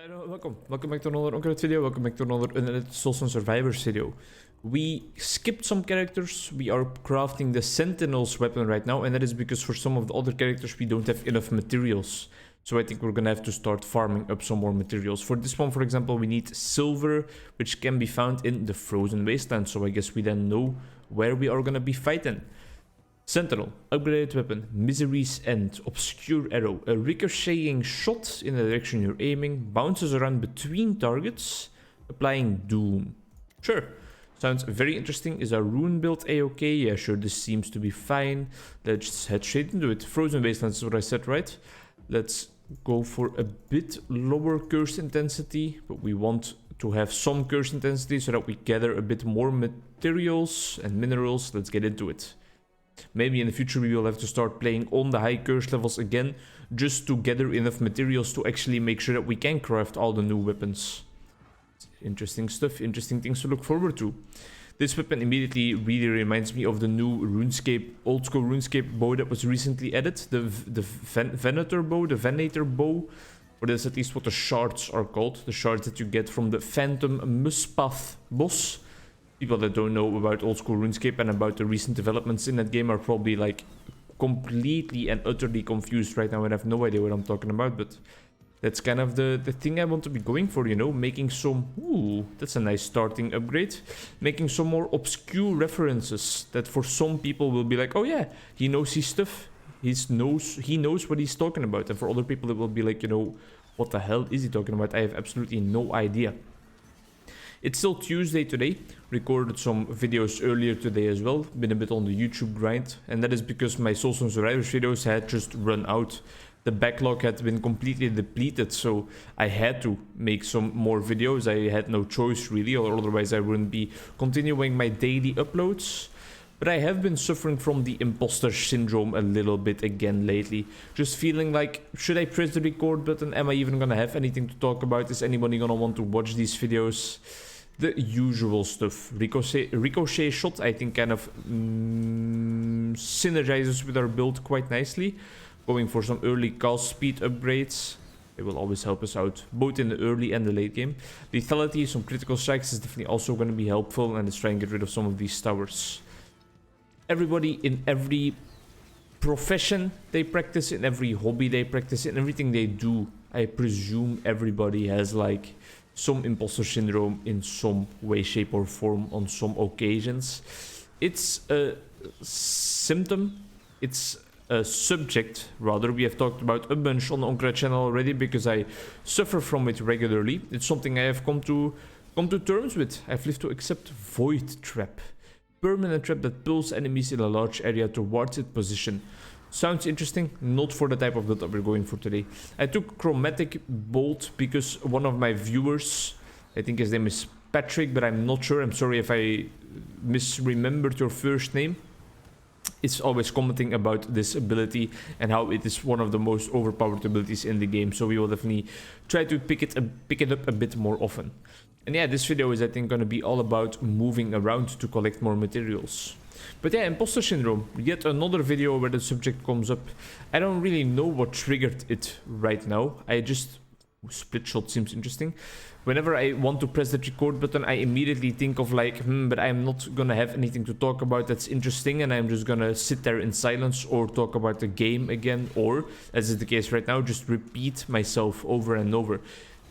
Welcome back to another Onkruid video, welcome back to another Soulstone Survivors video. We skipped some characters, we are crafting the Sentinel's weapon right now, and that is because for some of the other characters we don't have enough materials. So I think we're gonna have to start farming up some more materials. For this one, for example, we need silver, which can be found in the Frozen Wasteland, so I guess we then know where we are gonna be fighting. Sentinel, upgraded weapon, Misery's End, obscure arrow, a ricocheting shot in the direction you're aiming, bounces around between targets, applying doom. Sure, sounds very interesting. Is our rune build a-okay? Yeah, sure, this seems to be fine. Let's head straight into it. Frozen Wastelands is what I said, right? Let's go for a bit lower curse intensity, but we want to have some curse intensity so that we gather a bit more materials and minerals. Let's get into it. Maybe in the future we will have to start playing on the high curse levels again, just to gather enough materials to actually make sure that we can craft all the new weapons. Interesting stuff, interesting things to look forward to. This weapon immediately really reminds me of the new RuneScape, old school RuneScape bow that was recently added. The Venator bow, or that's at least what the shards are called. The shards that you get from the Phantom Muspath boss. People that don't know about old school RuneScape and about the recent developments in that game are probably like completely and utterly confused right now and have no idea what I'm talking about, but that's kind of the thing I want to be going for, you know, making some, ooh, that's a nice starting upgrade, making some more obscure references that for some people will be like, oh yeah, he knows his stuff, he knows what he's talking about, and for other people it will be like, you know, what the hell is he talking about? I have absolutely no idea. It's still Tuesday today, recorded some videos earlier today as well, been a bit on the YouTube grind, and that is because my Soulstone Survivors videos had just run out. The backlog had been completely depleted, so I had to make some more videos. I had no choice really, or otherwise I wouldn't be continuing my daily uploads. But I have been suffering from the imposter syndrome a little bit again lately. Just feeling like, should I press the record button? Am I even gonna have anything to talk about? Is anybody gonna want to watch these videos? The usual stuff. Ricochet shot, I think, kind of synergizes with our build quite nicely. Going for some early cast speed upgrades. It will always help us out, both in the early and the late game. Lethality, some critical strikes is definitely also going to be helpful, and let's try and get rid of some of these towers. Everybody in every profession they practice, in every hobby they practice, in everything they do, I presume everybody has like some imposter syndrome in some way, shape or form on some occasions. It's a symptom, it's a subject rather. We have talked about a bunch on the Onkruid channel already because I suffer from it regularly. It's something I have come to terms with. I've lived to accept Void Trap. Permanent trap that pulls enemies in a large area towards its position. Sounds interesting, not for the type of build that we're going for today. I took Chromatic Bolt because one of my viewers, I think his name is Patrick, but I'm not sure, I'm sorry if I misremembered your first name, is always commenting about this ability and how it is one of the most overpowered abilities in the game. So we will definitely try to pick it up a bit more often. And yeah, this video is I think going to be all about moving around to collect more materials. But yeah, imposter syndrome, yet another video where the subject comes up. I don't really know what triggered it right now. Split shot seems interesting. Whenever I want to press that record button, I immediately think of like, but I'm not gonna have anything to talk about that's interesting, and I'm just gonna sit there in silence or talk about the game again, or, as is the case right now, just repeat myself over and over.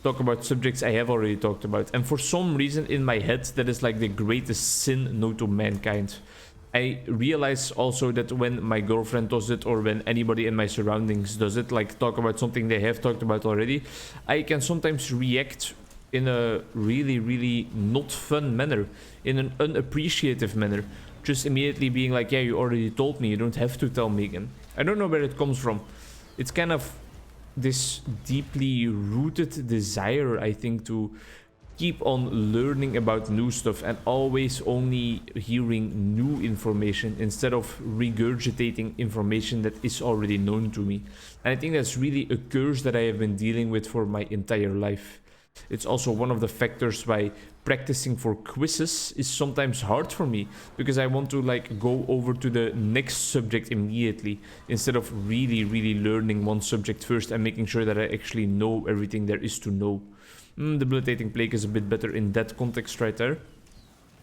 Talk about subjects I have already talked about. And for some reason in my head, that is like the greatest sin known to mankind. I realize also that when my girlfriend does it, or when anybody in my surroundings does it, like talk about something they have talked about already, I can sometimes react in a really, really not fun manner, in an unappreciative manner. Just immediately being like, yeah, you already told me, you don't have to tell me again. I don't know where it comes from. It's kind of this deeply rooted desire, I think, to keep on learning about new stuff and always only hearing new information instead of regurgitating information that is already known to me. And I think that's really a curse that I have been dealing with for my entire life. It's also one of the factors why practicing for quizzes is sometimes hard for me, because I want to like go over to the next subject immediately instead of really learning one subject first and making sure that I actually know everything there is to know. Debilitating Plague is a bit better in that context right there.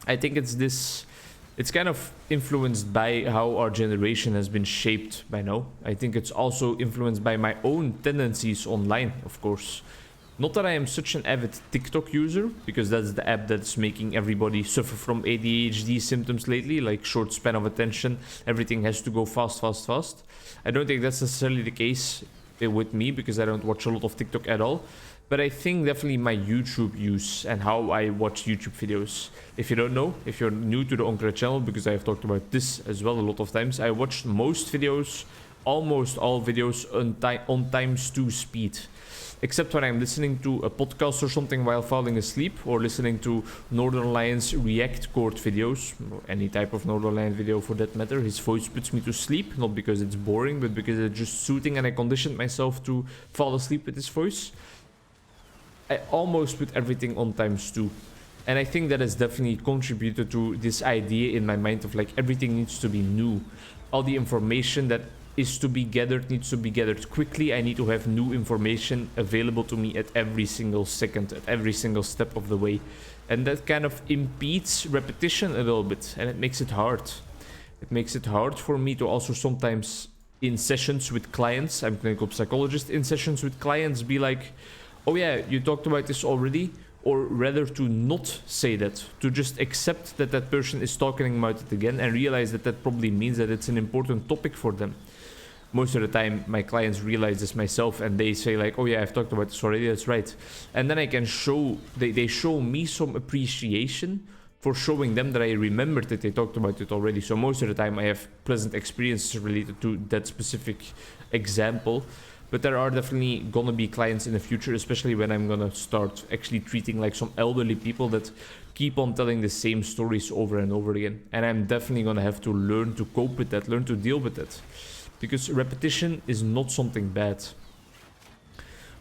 I think it's kind of influenced by how our generation has been shaped by now. I think it's also influenced by my own tendencies online, of course. Not that I am such an avid TikTok user, because that's the app that's making everybody suffer from ADHD symptoms lately, like short span of attention, everything has to go fast. I don't think that's necessarily the case with me, because I don't watch a lot of TikTok at all. But I think definitely my YouTube use and how I watch YouTube videos. If you don't know, if you're new to the Onkruid channel, because I have talked about this as well a lot of times, I watch most videos, almost all videos on times 2 speed. Except when I'm listening to a podcast or something while falling asleep, or listening to Northern Lion's React Chord videos, or any type of Northern Lion video for that matter. His voice puts me to sleep, not because it's boring, but because it's just soothing and I conditioned myself to fall asleep with his voice. I almost put everything on times 2. And I think that has definitely contributed to this idea in my mind of like everything needs to be new. All the information that is to be gathered needs to be gathered quickly. I need to have new information available to me at every single second, at every single step of the way. And that kind of impedes repetition a little bit, and it makes it hard. It makes it hard for me to also sometimes in sessions with clients, I'm a clinical psychologist, in sessions with clients be like, oh yeah, you talked about this already, or rather to not say that, to just accept that that person is talking about it again and realize that that probably means that it's an important topic for them. Most of the time my clients realize this myself and they say like, oh yeah, I've talked about this already, that's right. And then I can show, they show me some appreciation for showing them that I remembered that they talked about it already. So most of the time I have pleasant experiences related to that specific example. But there are definitely gonna be clients in the future, especially when I'm gonna start actually treating like some elderly people that keep on telling the same stories over and over again. And I'm definitely gonna have to learn to cope with that, learn to deal with that. Because repetition is not something bad.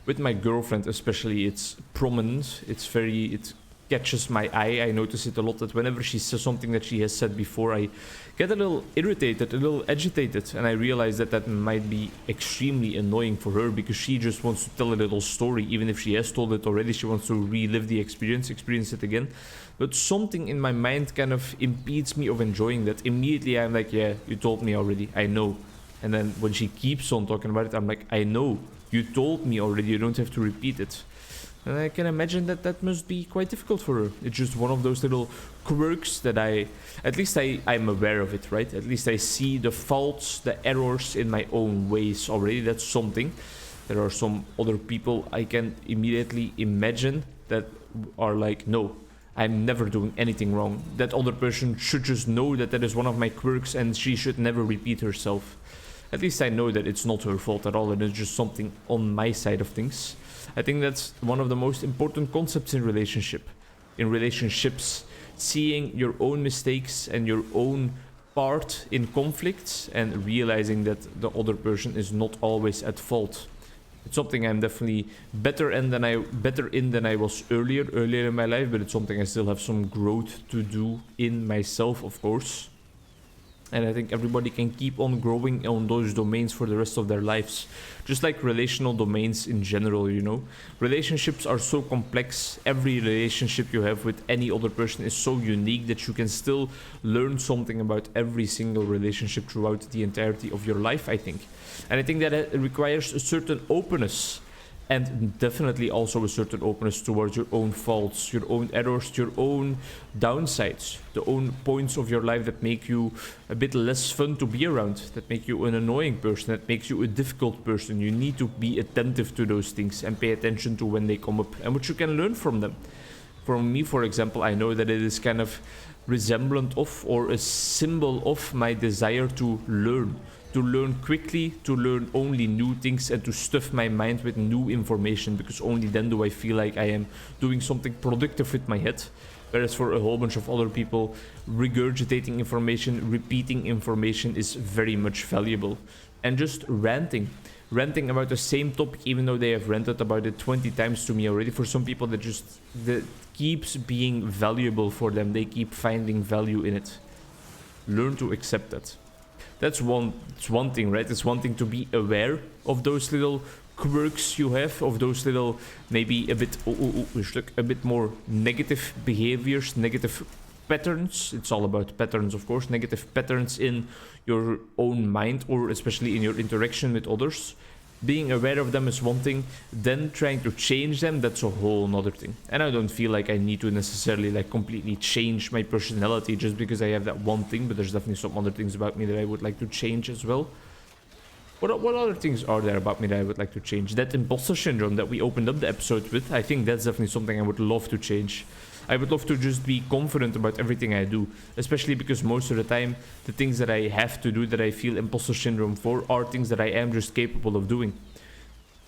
With my girlfriend especially, it's prominent, it catches my eye. I notice it a lot that whenever she says something that she has said before, I get a little irritated, a little agitated, and I realize that that might be extremely annoying for her, because she just wants to tell a little story. Even if she has told it already, she wants to relive the experience it again. But something in my mind kind of impedes me of enjoying that. Immediately I'm like, yeah, you told me already, I know. And then when she keeps on talking about it, I'm like, I know, you told me already, you don't have to repeat it. And I can imagine that that must be quite difficult for her. It's just one of those little quirks that I'm aware of it, right? At least I see the faults, the errors in my own ways already. That's something. There are some other people I can immediately imagine that are like, no, I'm never doing anything wrong. That other person should just know that that is one of my quirks and she should never repeat herself. At least I know that it's not her fault at all, and it's just something on my side of things. I think that's one of the most important concepts in relationships, seeing your own mistakes and your own part in conflicts and realizing that the other person is not always at fault. It's something I'm definitely better in than I was earlier in my life, but it's something I still have some growth to do in myself, of course. And I think everybody can keep on growing on those domains for the rest of their lives. Just like relational domains in general, you know. Relationships are so complex. Every relationship you have with any other person is so unique that you can still learn something about every single relationship throughout the entirety of your life, I think. And I think that it requires a certain openness. And definitely also a certain openness towards your own faults, your own errors, your own downsides, the own points of your life that make you a bit less fun to be around, that make you an annoying person, that makes you a difficult person. You need to be attentive to those things and pay attention to when they come up and what you can learn from them. From me, for example, I know that it is kind of resemblant of or a symbol of my desire to learn quickly, to learn only new things, and to stuff my mind with new information, because only then do I feel like I am doing something productive with my head. Whereas for a whole bunch of other people, regurgitating information, repeating information is very much valuable. And just ranting ranting about the same topic even though they have ranted about it 20 times to me already. For some people that keeps being valuable for them, they keep finding value in it. Learn to accept that. It's one thing, right? It's one thing to be aware of those little quirks you have, of those little maybe a bit more negative behaviors, negative patterns. It's all about patterns, of course. Negative patterns in your own mind, or especially in your interaction with others. Being aware of them is one thing, then trying to change them, that's a whole nother thing. And I don't feel like I need to necessarily like completely change my personality just because I have that one thing, but there's definitely some other things about me that I would like to change as well. What other things are there about me that I would like to change? That imposter syndrome that we opened up the episode with, I think that's definitely something I would love to change. I would love to just be confident about everything I do, especially because most of the time the things that I have to do that I feel imposter syndrome for are things that I am just capable of doing.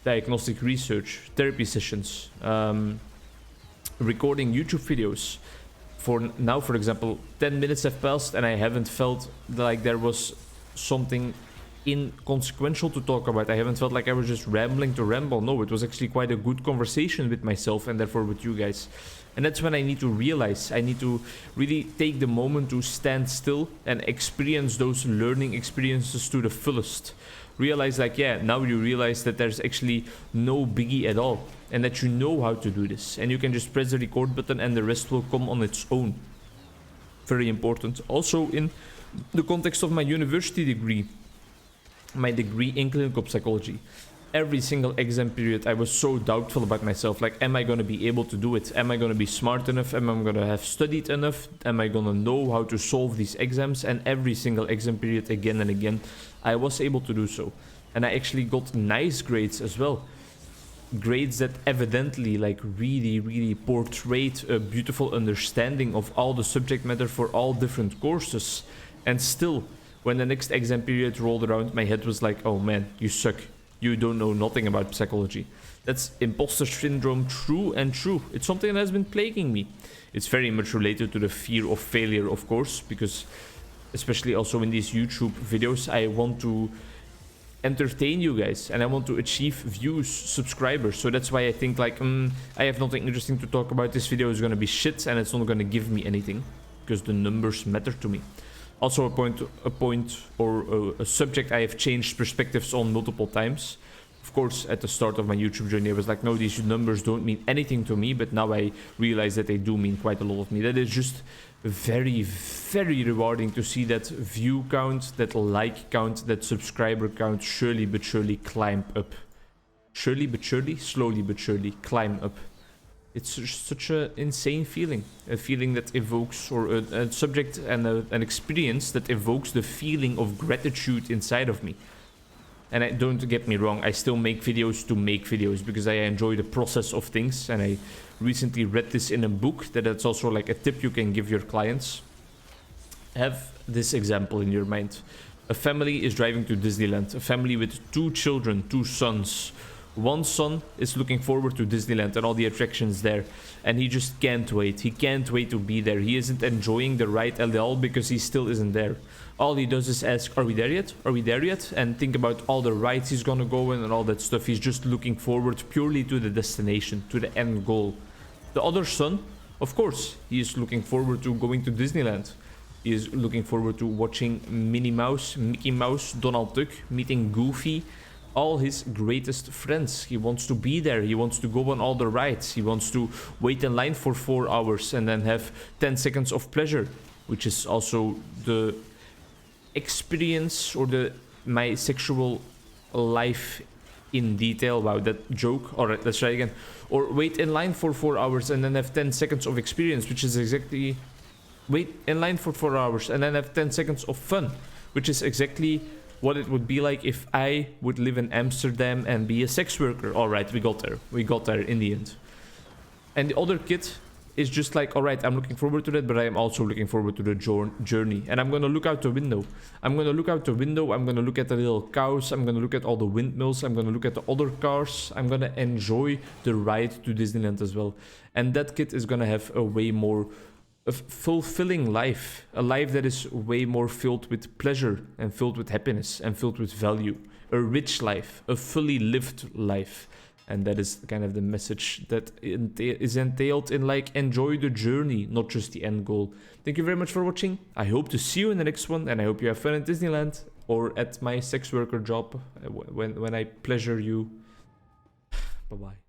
Diagnostic research, therapy sessions, recording YouTube videos. For now, for example, 10 minutes have passed and I haven't felt like there was something inconsequential to talk about. I haven't felt like I was just rambling to ramble. No, it was actually quite a good conversation with myself and therefore with you guys. And that's when I need to realize, I need to really take the moment to stand still and experience those learning experiences to the fullest. Realize like, yeah, now you realize that there's actually no biggie at all and that you know how to do this. And you can just press the record button and the rest will come on its own. Very important. Also in the context of my university degree, my degree in clinical psychology. Every single exam period I was so doubtful about myself, like am I going to be able to do it? Am I going to be smart enough? Am I going to have studied enough? Am I going to know how to solve these exams? And every single exam period again and again I was able to do so. And I actually got nice grades as well. Grades that evidently like really portrayed a beautiful understanding of all the subject matter for all different courses. And still, when the next exam period rolled around, my head was like, oh man, you suck. You don't know nothing about psychology. That's imposter syndrome, true and true. It's something that has been plaguing me. It's very much related to the fear of failure, of course, because especially also in these YouTube videos, I want to entertain you guys and I want to achieve views, subscribers. So that's why I think like, I have nothing interesting to talk about. This video is going to be shit and it's not going to give me anything because the numbers matter to me. Also a subject I have changed perspectives on multiple times. Of course, at the start of my YouTube journey, I was like, no, these numbers don't mean anything to me. But now I realize that they do mean quite a lot of me. That is just very rewarding to see that view count, that like count, that subscriber count surely but surely climb up. Surely but surely, slowly but surely climb up. It's just such an insane feeling. A feeling that evokes, or a subject and an experience that evokes the feeling of gratitude inside of me. And don't get me wrong, I still make videos to make videos because I enjoy the process of things. And I recently read this in a book that it's also like a tip you can give your clients. Have this example in your mind. A family is driving to Disneyland. A family with 2 children, 2 sons. One son is looking forward to Disneyland and all the attractions there, and he just can't wait. He can't wait to be there. He isn't enjoying the ride at all because he still isn't there. All he does is ask, are we there yet? Are we there yet? And think about all the rides he's gonna go in and all that stuff. He's just looking forward purely to the destination, to the end goal. The other son, of course, he is looking forward to going to Disneyland. He is looking forward to watching Minnie Mouse, Mickey Mouse, Donald Duck, meeting Goofy, all his greatest friends. He wants to be there. He wants to go on all the rides. He wants to wait in line for 4 hours and then have 10 seconds of pleasure, which is also the experience or my sexual life in detail. Wow, that joke. All right, let's try again. Or wait in line for 4 hours and then have 10 seconds of experience, which is exactly wait in line for 4 hours and then have 10 seconds of fun, which is exactly what it would be like if I would live in Amsterdam and be a sex worker. All right, we got there. We got there in the end. And the other kid is just like, all right, I'm looking forward to that, but I am also looking forward to the journey. And I'm going to look out the window. I'm going to look out the window. I'm going to look at the little cows. I'm going to look at all the windmills. I'm going to look at the other cars. I'm going to enjoy the ride to Disneyland as well. And that kid is going to have a way more fulfilling life, a life that is way more filled with pleasure and filled with happiness and filled with value, a rich life, a fully lived life. And that is kind of the message that is entailed in like, enjoy the journey, not just the end goal. Thank you very much for watching. I hope to see you in the next one, and I hope you have fun at Disneyland or at my sex worker job when I pleasure you. Bye bye.